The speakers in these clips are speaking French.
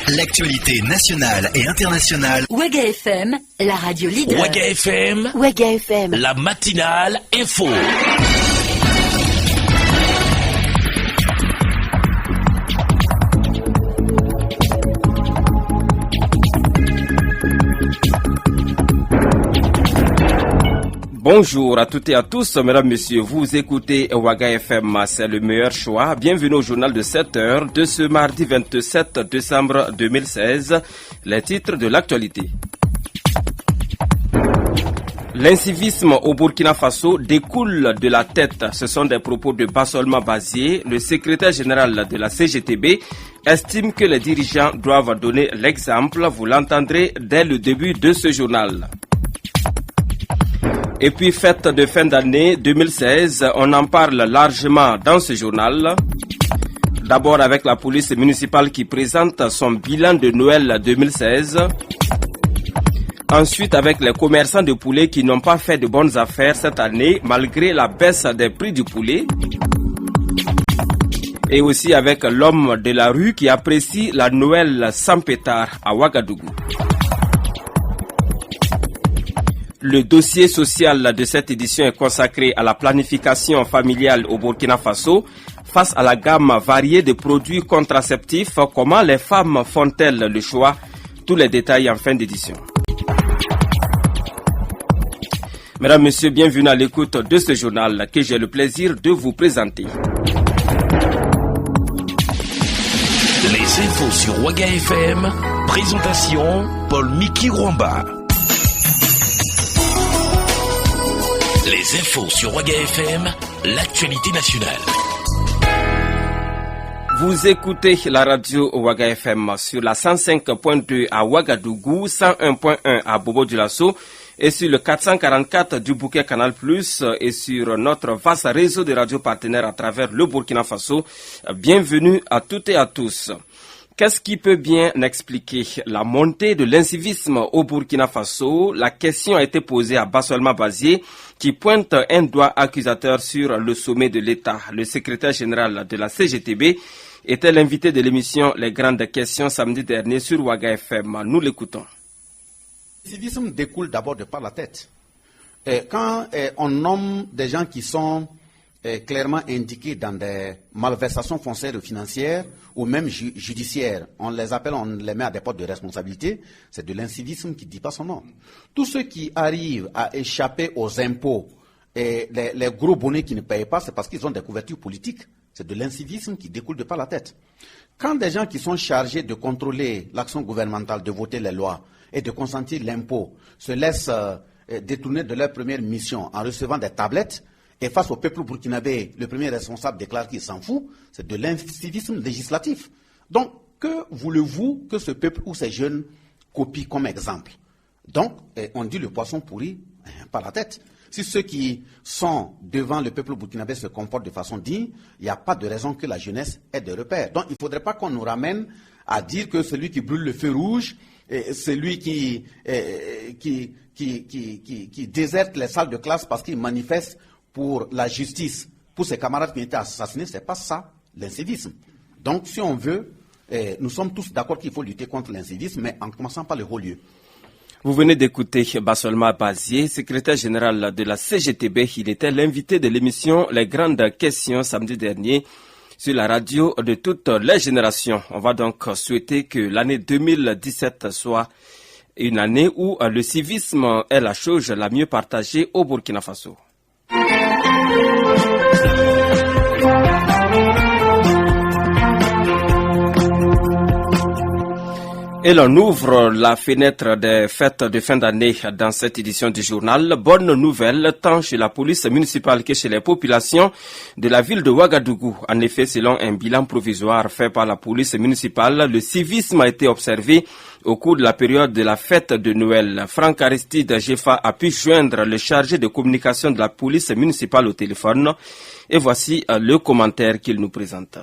L'actualité nationale et internationale. Ouaga FM, la radio leader. Ouaga FM, Ouaga FM, la matinale info. Bonjour à toutes et à tous, mesdames, messieurs, vous écoutez Ouaga FM, c'est le meilleur choix. Bienvenue au journal de 7 heures de ce mardi 27 décembre 2016. Les titres de l'actualité. L'incivisme au Burkina Faso découle de la tête. Ce sont des propos de Bassolma Bazié. Le secrétaire général de la CGTB estime que les dirigeants doivent donner l'exemple. Vous l'entendrez dès le début de ce journal. Et puis, fête de fin d'année 2016, on en parle largement dans ce journal. D'abord avec la police municipale qui présente son bilan de Noël 2016. Ensuite avec les commerçants de poulet qui n'ont pas fait de bonnes affaires cette année malgré la baisse des prix du poulet. Et aussi avec l'homme de la rue qui apprécie la Noël sans pétard à Ouagadougou. Le dossier social de cette édition est consacré à la planification familiale au Burkina Faso. Face à la gamme variée de produits contraceptifs, comment les femmes font-elles le choix? Tous les détails en fin d'édition. Mesdames, Messieurs, bienvenue à l'écoute de ce journal que j'ai le plaisir de vous présenter. Les infos sur Ouaga FM, présentation Paul-Miki Rwamba. Les infos sur Ouaga FM, l'actualité nationale. Vous écoutez la radio Ouaga FM sur la 105.2 à Ouagadougou, 101.1 à Bobo-Dioulasso et sur le 444 du Bouquet Canal Plus et sur notre vaste réseau de radios partenaires à travers le Burkina Faso. Bienvenue à toutes et à tous. Qu'est-ce qui peut bien expliquer la montée de l'incivisme au Burkina Faso? La question a été posée à Bassolma Bazié qui pointe un doigt accusateur sur le sommet de l'État. Le secrétaire général de la CGTB était l'invité de l'émission Les Grandes Questions samedi dernier sur Ouaga FM. Nous l'écoutons. L'incivisme découle d'abord de par la tête. Quand on nomme des gens qui sont clairement indiqués dans des malversations foncières ou financières ou même judiciaires, on les appelle, on les met à des postes de responsabilité, c'est de l'incivisme qui ne dit pas son nom. Tous ceux qui arrivent à échapper aux impôts et les gros bonnets qui ne payent pas, c'est parce qu'ils ont des couvertures politiques. C'est de l'incivisme qui découle de par la tête. Quand des gens qui sont chargés de contrôler l'action gouvernementale, de voter les lois et de consentir l'impôt se laissent détourner de leur première mission en recevant des tablettes, et face au peuple burkinabé, le premier responsable déclare qu'il s'en fout, c'est de l'incivisme législatif. Donc, que voulez-vous que ce peuple ou ces jeunes copient comme exemple? Donc, on dit le poisson pourri par la tête. Si ceux qui sont devant le peuple burkinabé se comportent de façon digne, il n'y a pas de raison que la jeunesse ait des repères. Donc, il ne faudrait pas qu'on nous ramène à dire que celui qui brûle le feu rouge, celui qui déserte les salles de classe parce qu'il manifeste pour la justice, pour ses camarades qui ont été assassinés, ce n'est pas ça l'incivisme. Donc, si on veut, nous sommes tous d'accord qu'il faut lutter contre l'incivisme, mais en commençant par le haut lieu. Vous venez d'écouter Bassolma Bazié, secrétaire général de la CGTB. Il était l'invité de l'émission Les Grandes Questions samedi dernier sur la radio de toutes les générations. On va donc souhaiter que l'année 2017 soit une année où le civisme est la chose la mieux partagée au Burkina Faso. Et l'on ouvre la fenêtre des fêtes de fin d'année dans cette édition du journal. Bonne nouvelle tant chez la police municipale que chez les populations de la ville de Ouagadougou. En effet, selon un bilan provisoire fait par la police municipale, le civisme a été observé au cours de la période de la fête de Noël. Franck Aristide Jefa a pu joindre le chargé de communication de la police municipale au téléphone. Et voici le commentaire qu'il nous présente.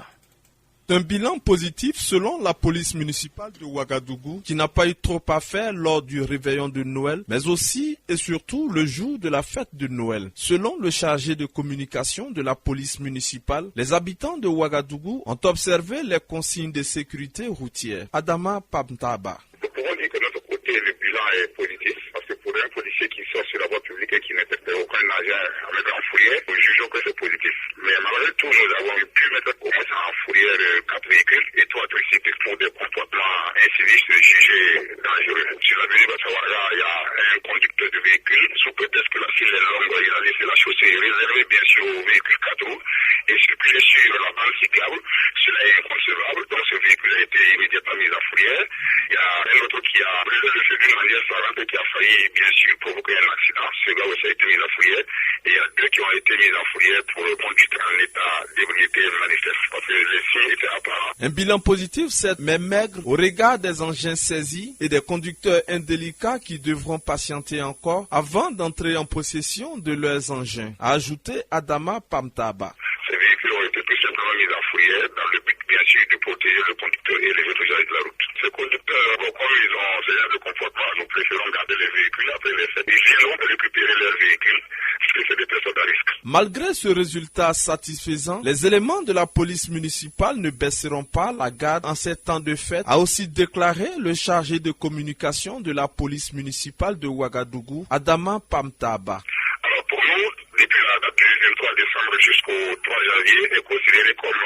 un bilan positif selon la police municipale de Ouagadougou qui n'a pas eu trop à faire lors du réveillon de Noël, mais aussi et surtout le jour de la fête de Noël. Selon le chargé de communication de la police municipale, les habitants de Ouagadougou ont observé les consignes de sécurité routière. Adama Pamtaba. Nous pouvons dire que de notre côté, le bilan est positif, parce que pour un policier qui sort sur la voie publique et qui n'interpelle aucun agent avec un fourrière, nous jugeons que c'est positif. Mais malgré tout, nous avons pu mettre au moins en fourrière 4 véhicules et 3 tricycles pour des comportements inciviques jugés dangereux. Sur la ville de Bassawara, il y a un conducteur de véhicule, sous prétexte que la file est longue, il a laissé la chaussée réservée bien sûr aux véhicules 4 roues et circuler sur la bande cyclable. Cela est inconcevable, donc ce véhicule a été immédiatement mis en fourrière. Il y a un autre qui a brisé le feu d'une manière flagrante et qui a failli bien sûr provoquer un accident. Ce gars aussi a été mis en fourrière et il y a 2 qui ont été mis en fourrière pour conduite en état d'ébriété manifeste parce que les signes étaient apparents. Un bilan positif, certes, mais maigre au regard des engins saisis et des conducteurs indélicats qui devront patienter encore avant d'entrer en possession de leurs engins, a ajouté Adama Pamtaba. Ces véhicules ont été tout simplement mis en fourrière dans le but bien sûr de protéger le conducteur et les autres usagers de la route. Ces conducteurs, comme ils ont ce genre de comportement, nous préférons garder les véhicules après les fêtes. Ils viendront récupérer leurs véhicules parce que c'est des personnes à risque. Malgré ce résultat satisfaisant, les éléments de la police municipale ne baisseront pas la garde en ces temps de fête, a aussi déclaré le chargé de communication de la police municipale de Ouagadougou, Adama Pamtaba. Alors pour nous, depuis la date du 23 décembre jusqu'au 3 janvier est considérée comme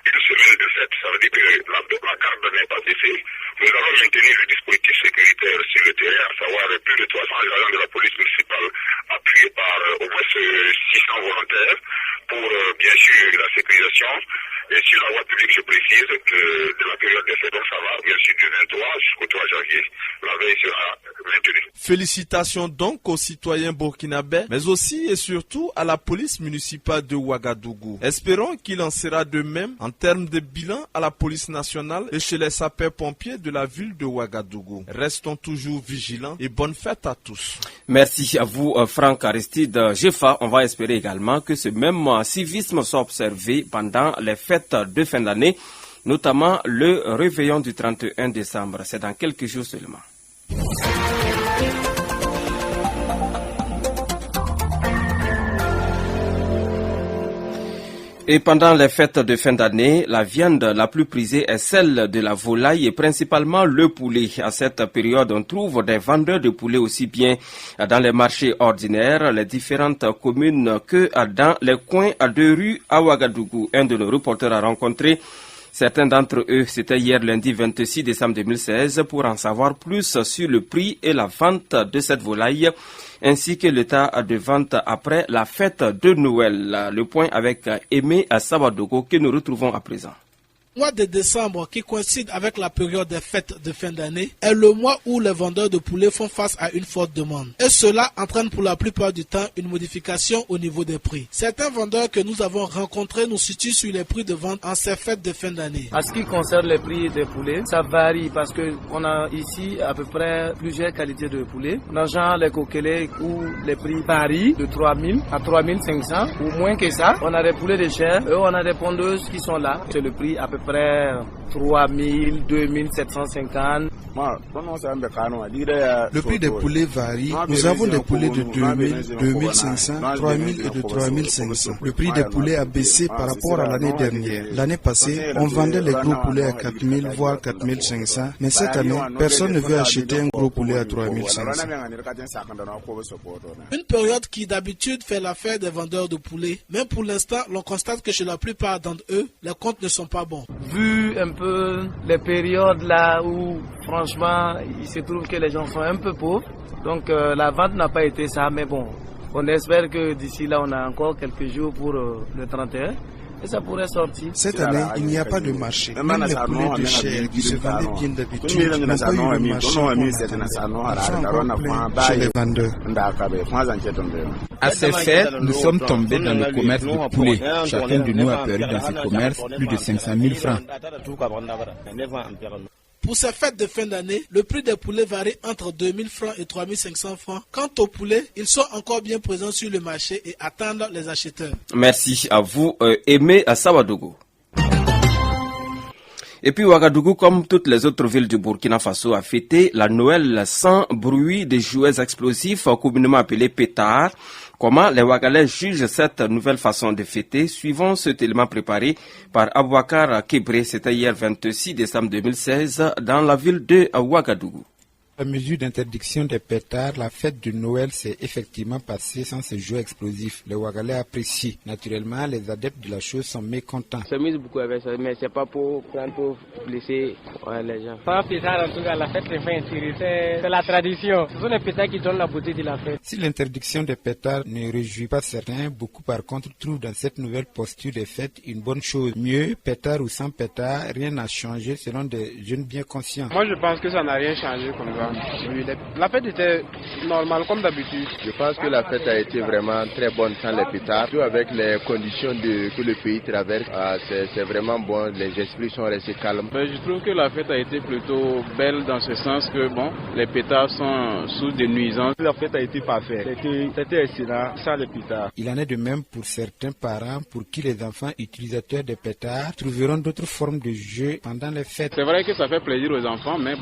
une semaine de fête. Ça veut dire que la garde n'est pas défaite. Nous avons maintenu le dispositif sécuritaire sur le terrain, à savoir plus de 300 agents de la police municipale appuyés par au moins 600 volontaires pour bien sûr la sécurisation. Et sur la voie publique, je précise que de la période de fête, donc ça va bien sûr du 23 jusqu'au 3 janvier. La veille sera maintenue. Félicitations donc aux citoyens burkinabés, mais aussi et surtout à la police municipale de Ouagadougou. Espérons qu'il en sera de même en termes de bilan à la police nationale et chez les sapeurs-pompiers de la ville de Ouagadougou. Restons toujours vigilants et bonne fête à tous. Merci à vous, Franck Aristide. Jefa, on va espérer également que ce même civisme soit observé pendant les fêtes de fin d'année, notamment le réveillon du 31 décembre. C'est dans quelques jours seulement. Et pendant les fêtes de fin d'année, la viande la plus prisée est celle de la volaille et principalement le poulet. À cette période, on trouve des vendeurs de poulet aussi bien dans les marchés ordinaires, les différentes communes que dans les coins de rue à Ouagadougou. Un de nos reporters a rencontré certains d'entre eux. C'était hier lundi 26 décembre 2016 pour en savoir plus sur le prix et la vente de cette volaille, ainsi que l'état de vente après la fête de Noël. Le point avec Aimé Sabadogo que nous retrouvons à présent. Le mois de décembre, qui coïncide avec la période des fêtes de fin d'année, est le mois où les vendeurs de poulets font face à une forte demande. Et cela entraîne pour la plupart du temps une modification au niveau des prix. Certains vendeurs que nous avons rencontrés nous situent sur les prix de vente en ces fêtes de fin d'année. En ce qui concerne les prix des poulets, ça varie parce qu'on a ici à peu près plusieurs qualités de poulets. On a genre les coquelets où les prix varient de 3 000 à 3 500 ou moins que ça. On a des poulets de chair et on a des pondeuses qui sont là. C'est le prix à peu près 3 000, 2 750. Le prix des poulets varie. Nous avons des poulets de 2 000, 2 500, 3 000 et de 3 500. Le prix des poulets a baissé par rapport à l'année dernière. L'année passée, on vendait les gros poulets à 4 000, voire 4 500. Mais cette année, personne ne veut acheter un gros poulet à 3 500. Une période qui d'habitude fait l'affaire des vendeurs de poulets. Mais pour l'instant, l'on constate que chez la plupart d'entre eux, les comptes ne sont pas bons. Vu un peu les périodes là où franchement il se trouve que les gens sont un peu pauvres, donc la vente n'a pas été ça, mais bon, on espère que d'ici là on a encore quelques jours pour le 31 et ça pourrait sortir. Cette année, il n'y a pas de marché. Même les poulets de chair qui se vendaient bien d'habitude n'ont pas eu le marché qu'on attendait. Ils sont encore pleins chez les vendeurs. À ces fêtes, nous sommes tombés dans le commerce du poulet. Chacun de nous a perdu dans ce commerce plus de 500 000 francs. Pour ces fêtes de fin d'année, le prix des poulets varie entre 2 000 francs et 3 500 francs. Quant aux poulets, ils sont encore bien présents sur le marché et attendent les acheteurs. Merci à vous, Aimé Sawadogo. Et puis Ouagadougou, comme toutes les autres villes du Burkina Faso, a fêté la Noël sans bruit des jouets explosifs, communément appelés pétards. Comment les Ouagalais jugent cette nouvelle façon de fêter? Suivons cet élément préparé par Abouakar Kébré. C'était hier 26 décembre 2016 dans la ville de Ouagadougou. À mesure d'interdiction des pétards, la fête de Noël s'est effectivement passée sans ces jeux explosifs. Les Ouagalais apprécient. Naturellement, les adeptes de la chose sont mécontents. Je m'amuse beaucoup avec ça, mais c'est pas pour prendre pour blesser les gens. Pas pétard, en tout cas, la fête c'est fin, c'est la tradition. Ce sont les pétards qui donnent la beauté de la fête. Si l'interdiction des pétards ne réjouit pas certains, beaucoup par contre trouvent dans cette nouvelle posture des fêtes une bonne chose. Mieux, pétard ou sans pétard, rien n'a changé selon des jeunes bien conscients. Moi je pense que ça n'a rien changé comme ça. La fête était normale comme d'habitude. Je pense que la fête a été vraiment très bonne sans les pétards. Tout avec les conditions que le pays traverse, c'est vraiment bon. Les esprits sont restés calmes. Je trouve que la fête a été plutôt belle dans ce sens que les pétards sont source de nuisances. La fête a été parfaite. C'était excellent sans les pétards. Il en est de même pour certains parents pour qui les enfants utilisateurs de pétards trouveront d'autres formes de jeux pendant les fêtes. C'est vrai que ça fait plaisir aux enfants, mais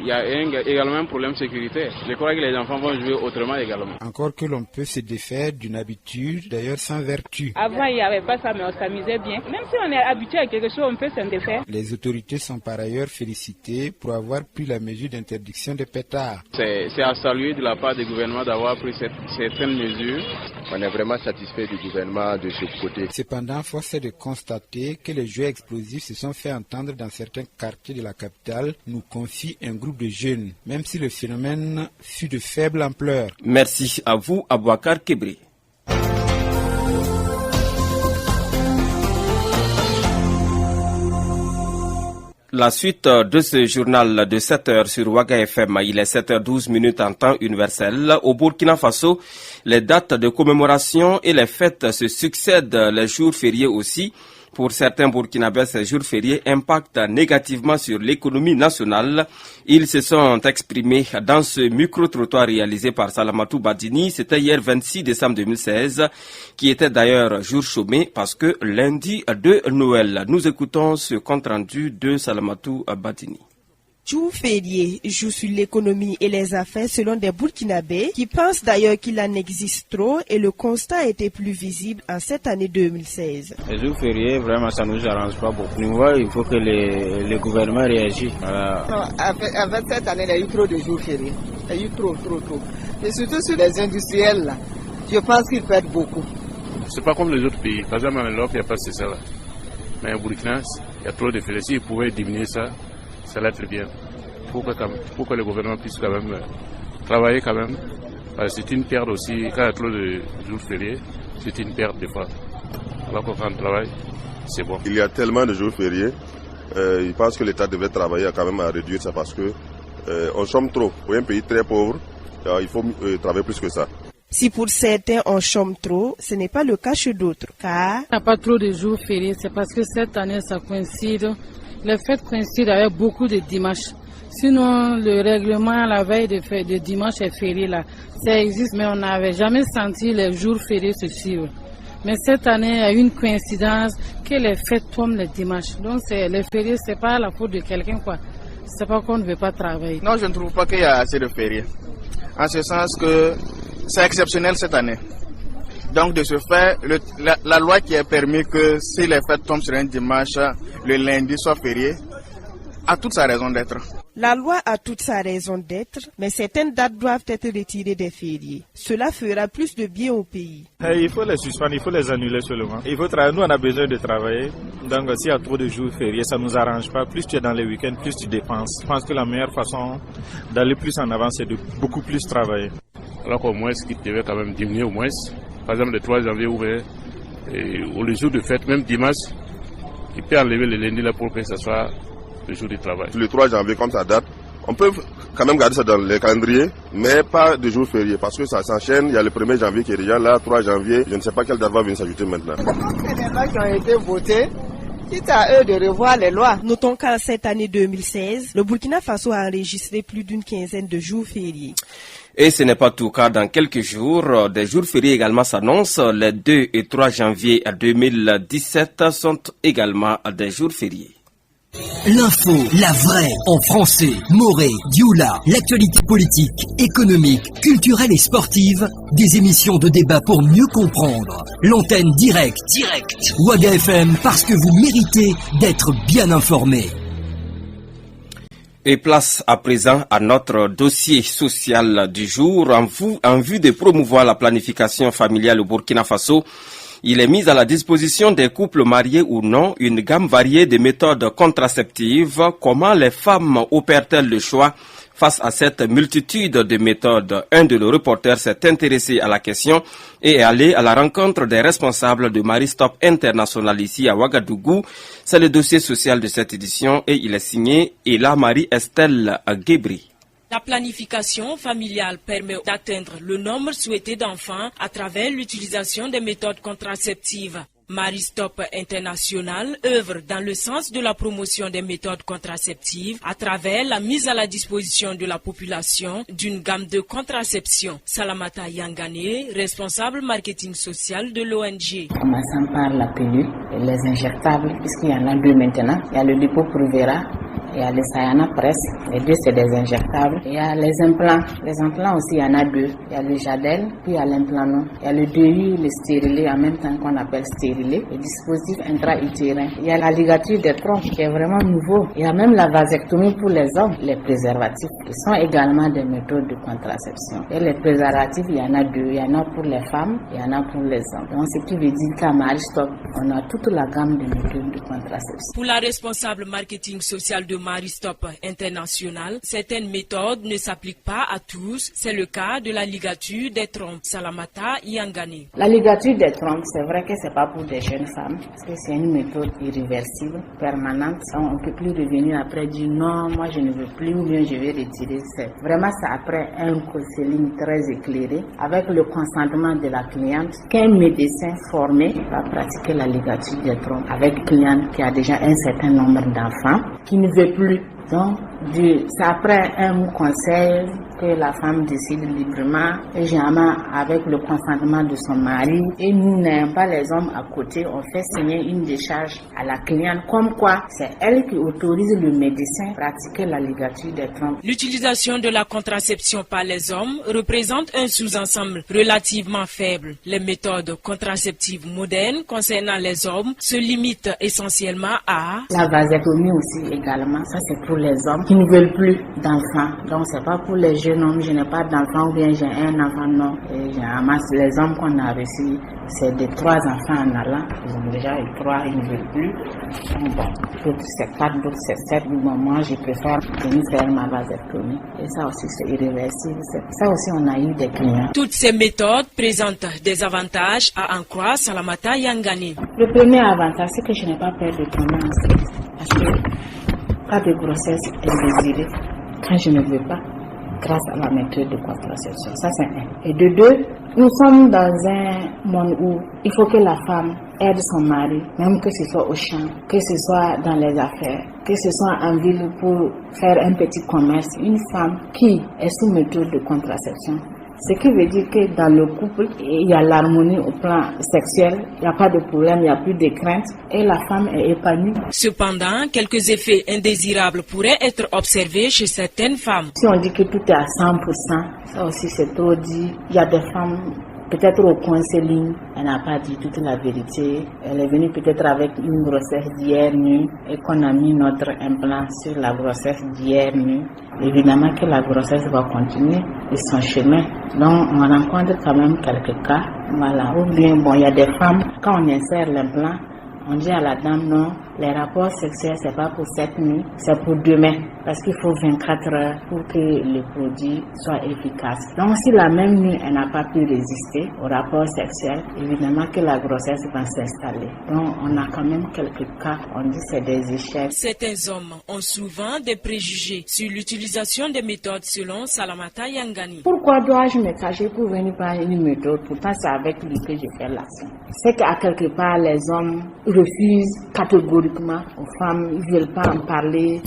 il y a également un problème sécuritaire. Je crois que les enfants vont jouer autrement également. Encore que l'on peut se défaire d'une habitude, d'ailleurs sans vertu. Avant, il n'y avait pas ça, mais on s'amusait bien. Même si on est habitué à quelque chose, on peut s'en défaire. Les autorités sont par ailleurs félicitées pour avoir pris la mesure d'interdiction des pétards. C'est à saluer de la part du gouvernement d'avoir pris certaines mesures. On est vraiment satisfait du gouvernement de ce côté. Cependant, force est de constater que les jeux explosifs se sont fait entendre dans certains quartiers de la capitale, nous confie un groupe de jeunes. Même si le phénomène fut de faible ampleur. Merci à vous, Abouakar Kébré. La suite de ce journal de 7h sur Ouaga FM, il est 7h12 en temps universel. Au Burkina Faso, les dates de commémoration et les fêtes se succèdent, les jours fériés aussi. Pour certains Burkinabés, ces jours fériés impactent négativement sur l'économie nationale. Ils se sont exprimés dans ce micro-trottoir réalisé par Salamatou Badini. C'était hier 26 décembre 2016, qui était d'ailleurs jour chômé parce que lundi de Noël. Nous écoutons ce compte-rendu de Salamatou Badini. Jour férié joue sur l'économie et les affaires selon des Burkinabés qui pensent d'ailleurs qu'il en existe trop et le constat a été plus visible en cette année 2016. Les jours fériés, vraiment, ça ne nous arrange pas beaucoup. Nous voyons, il faut que le gouvernement réagisse. Voilà. Avec cette année, il y a eu trop de jours fériés. Il y a eu trop. Et surtout sur les industriels, là, je pense qu'ils perdent beaucoup. C'est pas comme les autres pays. Par exemple, en Europe, il n'y a pas de ça là. Mais au Burkina, il y a trop de fériés. S'ils pouvaient diminuer ça, ça va être bien. Pour que le gouvernement puisse quand même travailler quand même. Parce que c'est une perte aussi, quand il y a trop de jours fériés, c'est une perte des fois. Alors que quand on travaille, c'est bon. Il y a tellement de jours fériés, je pense que l'État devait travailler quand même à réduire ça parce que on chôme trop. Pour un pays très pauvre, il faut travailler plus que ça. Si pour certains on chôme trop, ce n'est pas le cas chez d'autres, car... Il n'y a pas trop de jours fériés, c'est parce que cette année ça coïncide. Les fêtes coïncident avec beaucoup de dimanches. Sinon, le règlement la veille de dimanche est férié là. Ça existe, mais on n'avait jamais senti les jours fériés se suivre. Mais cette année, il y a une coïncidence que les fêtes tombent les dimanches. Donc, les fériés, ce n'est pas la faute de quelqu'un, quoi. C'est pas qu'on ne veut pas travailler. Non, je ne trouve pas qu'il y a assez de fériés. En ce sens que c'est exceptionnel cette année. Donc, de ce fait, la loi qui a permis que si les fêtes tombent sur un dimanche, le lundi soit férié, a toute sa raison d'être. La loi a toute sa raison d'être, mais certaines dates doivent être retirées des fériés. Cela fera plus de bien au pays. Il faut les suspendre, il faut les annuler seulement. Il faut travailler. Nous, on a besoin de travailler. Donc, s'il y a trop de jours fériés, ça ne nous arrange pas. Plus tu es dans les week-ends, plus tu dépenses. Je pense que la meilleure façon d'aller plus en avant, c'est de beaucoup plus travailler. Alors qu'au moins, ce qui devait quand même diminuer au moins. Par exemple, le 3 janvier ouvert, ou le jour de fête, même dimanche, il peut enlever le lundi là pour que ce soit le jour du travail. Le 3 janvier, comme ça date, on peut quand même garder ça dans les calendriers, mais pas de jour férié, parce que ça s'enchaîne. Il y a le 1er janvier qui est déjà là, 3 janvier, je ne sais pas quelle date va venir s'ajouter maintenant. C'est des lois qui ont été votées. C'est à eux de revoir les lois. Notons qu'en cette année 2016, le Burkina Faso a enregistré plus d'une quinzaine de jours fériés. Et ce n'est pas tout, car dans quelques jours, des jours fériés également s'annoncent. Les 2 et 3 janvier 2017 sont également des jours fériés. L'info, la vraie, en français, Moré, Dioula, l'actualité politique, économique, culturelle et sportive, des émissions de débat pour mieux comprendre. L'antenne directe. Waga FM, parce que vous méritez d'être bien informé. Et place à présent à notre dossier social du jour. En vue de promouvoir la planification familiale au Burkina Faso, il est mis à la disposition des couples mariés ou non une gamme variée de méthodes contraceptives. Comment les femmes opèrent-elles le choix face à cette multitude de méthodes? Un de nos reporters s'est intéressé à la question et est allé à la rencontre des responsables de Maristop International ici à Ouagadougou. C'est le dossier social de cette édition et il est signé Ella Marie-Estelle Guébri. La planification familiale permet d'atteindre le nombre souhaité d'enfants à travers l'utilisation des méthodes contraceptives. Maristop International œuvre dans le sens de la promotion des méthodes contraceptives à travers la mise à la disposition de la population d'une gamme de contraception. Salamata Yangane, responsable marketing social de l'ONG. Commençons par la pilule et les injectables, puisqu'il y en a deux maintenant. Il y a le dépôt Provera. Il y a les Sayana Press, les deux c'est des injectables. Il y a les implants. Les implants aussi, il y en a deux. Il y a le Jadel, puis il y a l'implant non. Il y a le DU, le stérilé, en même temps qu'on appelle stérilé. Le dispositif intra-utérin. Il y a la ligature des troncs qui est vraiment nouveau. Il y a même la vasectomie pour les hommes. Les préservatifs qui sont également des méthodes de contraception. Et les préservatifs, il y en a deux. Il y en a pour les femmes, il y en a pour les hommes. Donc ce qui veut dire qu'à Maristop, on a toute la gamme de méthodes de contraception. Pour la responsable marketing social de Maristop International, certaines méthodes ne s'appliquent pas à tous. C'est le cas de la ligature des trompes. Salamata Yangane. La ligature des trompes, c'est vrai que c'est pas pour des jeunes femmes, parce que c'est une méthode irréversible, permanente. On ne peut plus revenir après dire non, moi je ne veux plus ou bien je vais retirer. C'est vraiment ça après un counseling très éclairé, avec le consentement de la cliente, qu'un médecin formé va pratiquer la ligature des trompes avec une cliente qui a déjà un certain nombre d'enfants, qui ne veut plus. Donc, c'est après un conseil que la femme décide librement et généralement avec le consentement de son mari. Et nous n'ayons pas les hommes à côté, on fait signer une décharge à la cliente comme quoi c'est elle qui autorise le médecin à pratiquer la ligature des trompes. L'utilisation de la contraception par les hommes représente un sous-ensemble relativement faible. Les méthodes contraceptives modernes concernant les hommes se limitent essentiellement à la vasectomie aussi également. Ça c'est pour les hommes qui ne veulent plus d'enfants. Donc c'est pas pour les jeunes hommes, je n'ai pas d'enfant ou bien j'ai un enfant, non. Et généralement les hommes qu'on a reçus, c'est des 3 enfants en allant. Ils ont déjà eu 3, ils ne veulent plus. Bon, d'autres c'est 4, d'autres c'est 7. Moi je préfère venir faire ma vasectomie. Et ça aussi c'est irréversible. Ça aussi on a eu des clients. Toutes ces méthodes présentent des avantages à en croire Salamata Yangane. Le premier avantage c'est que je n'ai pas peur de tomber enceinte. Parce que pas de grossesse indésirée quand je ne veux pas, grâce à la méthode de contraception. Ça c'est un. Et de deux, nous sommes dans un monde où il faut que la femme aide son mari, même que ce soit au champ, que ce soit dans les affaires, que ce soit en ville pour faire un petit commerce. Une femme qui est sous méthode de contraception, ce qui veut dire que dans le couple, il y a l'harmonie au plan sexuel, il n'y a pas de problème, il n'y a plus de crainte et la femme est épanouie. Cependant, quelques effets indésirables pourraient être observés chez certaines femmes. Si on dit que tout est à 100%, ça aussi c'est trop dit. Il y a des femmes, peut-être au counseling, elle n'a pas dit toute la vérité. Elle est venue peut-être avec une grossesse d'hier nuit et qu'on a mis notre implant sur la grossesse d'hier nuit. Évidemment que la grossesse va continuer de son chemin. Donc on rencontre quand même quelques cas. Voilà. Ou bien, bon, il y a des femmes, quand on insère l'implant, on dit à la dame non, les rapports sexuels c'est pas pour cette nuit, c'est pour demain. Parce qu'il faut 24 heures pour que le produit soit efficace. Donc si la même nuit elle n'a pas pu résister au rapport sexuel, évidemment que la grossesse va s'installer. Donc on a quand même quelques cas, on dit c'est des échecs. Certains hommes ont souvent des préjugés sur l'utilisation des méthodes selon Salamata Yangane. Pourquoi dois-je me cacher pour venir prendre une méthode? Pourtant c'est avec lui que je fais l'action. C'est qu'à quelque part les hommes refusent catégoriquement aux femmes, ils ne veulent pas en parler.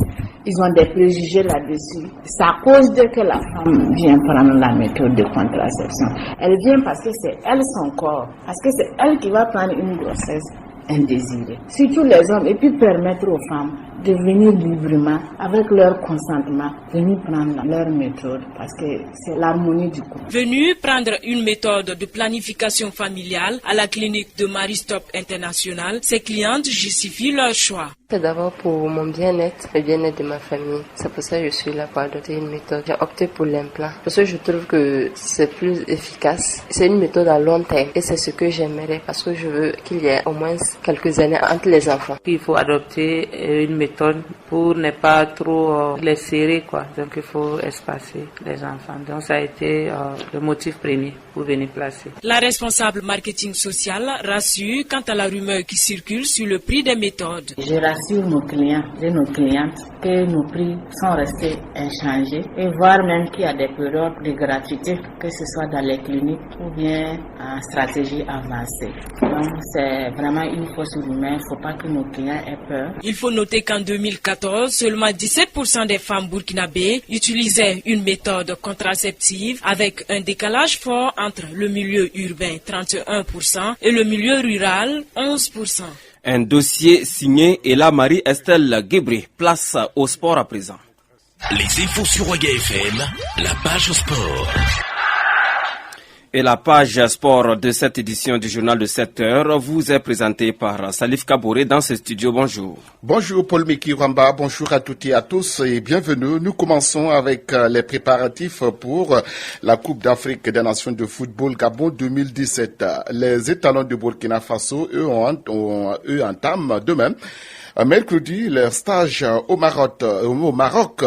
Ils ont des préjugés là-dessus. C'est à cause de que la femme vient prendre la méthode de contraception. Elle vient parce que c'est elle son corps. Parce que c'est elle qui va prendre une grossesse indésirée. Surtout les hommes. Et puis permettre aux femmes de venir librement, avec leur consentement, venir prendre leur méthode parce que c'est l'harmonie du couple. Venus prendre une méthode de planification familiale à la clinique de Maristop International, ces clientes justifient leur choix. C'est d'abord pour mon bien-être, le bien-être de ma famille. C'est pour ça que je suis là pour adopter une méthode. J'ai opté pour l'implant parce que je trouve que c'est plus efficace. C'est une méthode à long terme et c'est ce que j'aimerais parce que je veux qu'il y ait au moins quelques années entre les enfants. Il faut adopter une méthode pour ne pas trop les serrer, quoi. Donc il faut espacer les enfants. Donc ça a été le motif premier pour venir placer. La responsable marketing social rassure quant à la rumeur qui circule sur le prix des méthodes. Je rassure nos clients et nos clientes que nos prix sont restés inchangés et voire même qu'il y a des périodes de gratuité, que ce soit dans les cliniques ou bien en stratégie avancée. Donc c'est vraiment une fausse rumeur, il ne faut pas que nos clients aient peur. Il faut noter qu'en 2014, seulement 17% des femmes burkinabées utilisaient une méthode contraceptive avec un décalage fort entre le milieu urbain 31% et le milieu rural 11%. Un dossier signé Ella Marie-Estelle Guébré. Place au sport à présent. Les infos sur Ouaga FM, la page sport. Et la page sport de cette édition du journal de 7 heures vous est présentée par Salif Kaboré dans ce studio. Bonjour. Bonjour Paul Mekiramba, bonjour à toutes et à tous et bienvenue. Nous commençons avec les préparatifs pour la Coupe d'Afrique des Nations de football Gabon 2017. Les étalons de Burkina Faso, eux entament demain. Mercredi, leur stage au Maroc,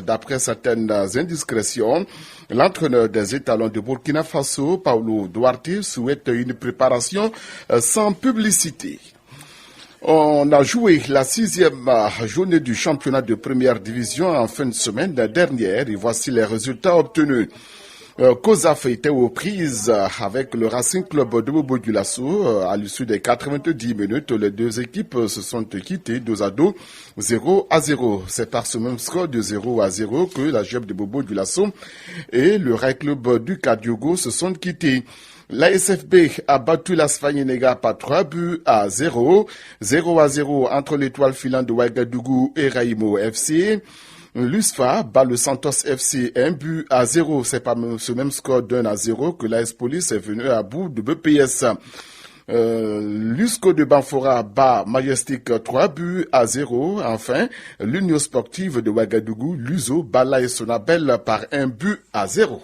d'après certaines indiscrétions. L'entraîneur des étalons de Burkina Faso, Paulo Duarte, souhaite une préparation sans publicité. On a joué la 6e journée du championnat de première division en fin de semaine dernière et voici les résultats obtenus. COSAF était aux prises avec le Racing Club de Bobo-Dioulasso. À l'issue des 90 minutes, les deux équipes se sont quittées 2-2, 0-0. C'est par ce même score de 0-0 que la GEP de Bobo-Dioulasso et le Rail Club du Kadiogo se sont quittés. La SFB a battu la Sfanyenega par 3-0, 0-0 entre l'Étoile filante de Ouagadougou et Raïmo FC. L'USFA bat le Santos FC 1-0. C'est par ce même score d'1-0 que l'AS Police est venu à bout de BPS. L'USCO de Banfora bat Majestic 3-0. Enfin, l'Union sportive de Ouagadougou, l'USO, bat l'AS Sonabel par 1-0.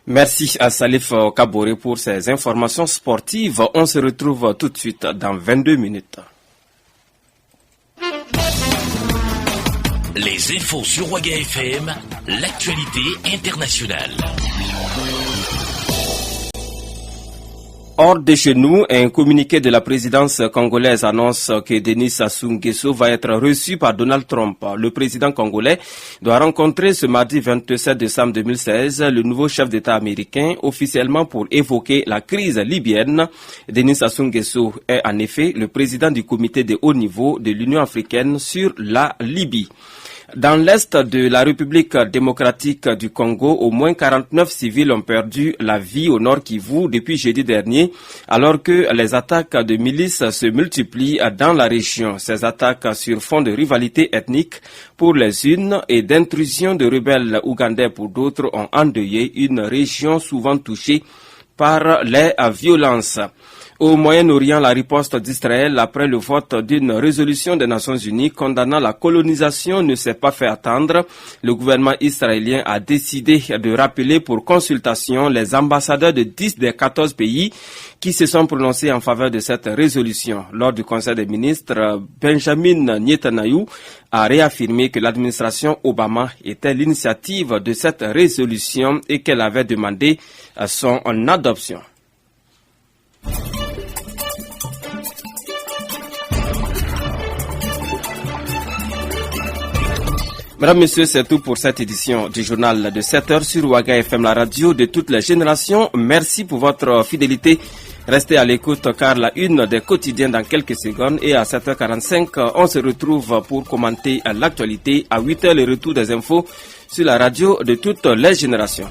Merci à Salif Kaboré pour ces informations sportives. On se retrouve tout de suite dans 22 minutes. Les infos sur Ouaga FM, l'actualité internationale. Hors de chez nous, un communiqué de la présidence congolaise annonce que Denis Sassou Nguesso va être reçu par Donald Trump. Le président congolais doit rencontrer ce mardi 27 décembre 2016 le nouveau chef d'État américain officiellement pour évoquer la crise libyenne. Denis Sassou Nguesso est en effet le président du comité de haut niveau de l'Union africaine sur la Libye. Dans l'est de la République démocratique du Congo, au moins 49 civils ont perdu la vie au nord Kivu depuis jeudi dernier, alors que les attaques de milices se multiplient dans la région. Ces attaques sur fond de rivalité ethnique pour les unes et d'intrusion de rebelles ougandais pour d'autres ont endeuillé une région souvent touchée par les violences. Au Moyen-Orient, la riposte d'Israël après le vote d'une résolution des Nations Unies condamnant la colonisation ne s'est pas fait attendre. Le gouvernement israélien a décidé de rappeler pour consultation les ambassadeurs de 10 des 14 pays qui se sont prononcés en faveur de cette résolution. Lors du Conseil des ministres, Benjamin Netanyahu a réaffirmé que l'administration Obama était l'initiative de cette résolution et qu'elle avait demandé son adoption. Mesdames, Messieurs, c'est tout pour cette édition du journal de 7 heures sur Ouaga FM, la radio de toutes les générations. Merci pour votre fidélité. Restez à l'écoute car la une des quotidiens dans quelques secondes et à 7h45, on se retrouve pour commenter l'actualité. À 8h, le retour des infos sur la radio de toutes les générations.